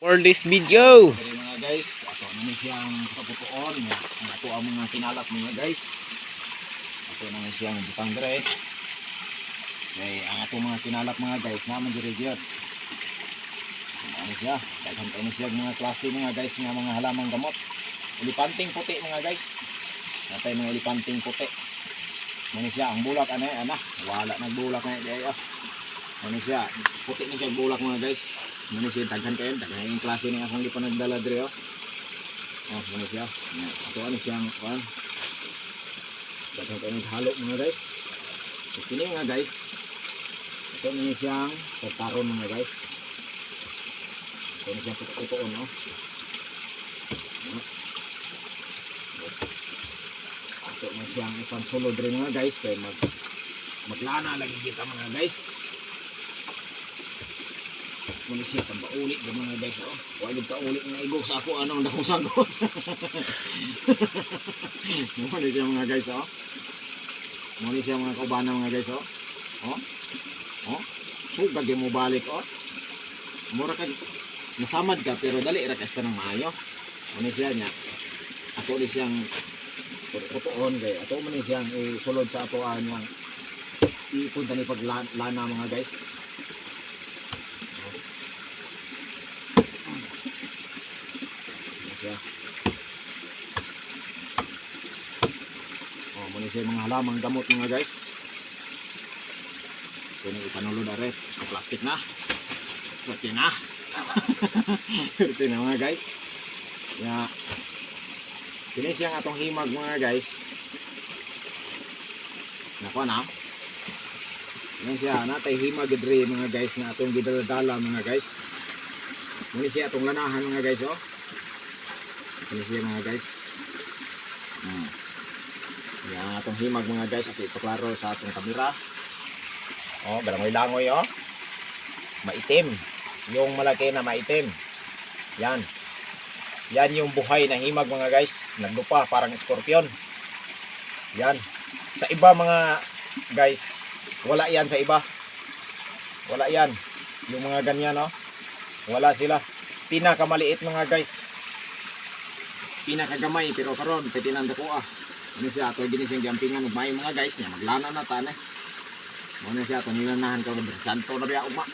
For this video. Dari mga guys, ato naman siyang kaputuon. Ato ang mga kinalap mga guys. Ato naman siyang butang dire. Okay, ang ato mga kinalap mga guys naman dire gyud. Ano siya? Daghan tayo siya mga klase mga guys nga mga halamang gamot. Elipanting puti mga guys. Natay mga elipanting puti. Ano siya? Ang bulak ana. Wala nagbulak na diay. Ano siya? Puti ni siya bulak mga guys. Ano siya? Daghan kayo. Daghan yung klase ng akong di pa nagdala dire. Ano siya? Ito ano siyang kuan. Daghan kayo naghalo mga guys. So, kini mga guys. Ito niya siyang pagkaroon mga guys. Ito niya siyang putuon Ito niya siyang ipansulod rin mga guys. Kaya maglana lagi kita mga guys. Muna siya pambaulit ng mga guys. Huwag ka ulit na igog sa ako. Anong dakong sagot. Muna siya mga guys. Muna siya mga kaubana mga guys. Sugag yung mo balik. Mura ka. Nasamad ka pero dali rakasta ng maayo. Muna siya niya. Ako ulit siyang putuon kay ato man siyang isulod sa ato niyang ipunta ni paglana mga guys. Muna siya mga halamang gamot mga guys. Ito na ipanulod are. Plastic na. Plastic na. Ito na mga guys. Ya. Kini siyang atong himag mga guys. Nako na. Yan siya natay himag gidre mga guys nga atong gidala mga guys. Muna siya atong lanahan mga guys Kini siya mga guys. Yan atong himag mga guys. At ipaklaro sa atong kamera. Galangoy-langoy maitim. Yung malaki na maitim. Yan. Yan yung buhay na himag mga guys. Naglupa parang scorpion. Yan. Sa iba mga guys, wala yan sa iba. Wala yan. Yung mga ganyan wala sila. Pinakamaliit mga guys. Pinakagamay pero karon petinan dako Ano siya ato din siyang gampingan ug may mga guys niya maglana na tane. Ano siya ato nilanahan karon santo na biya ugma.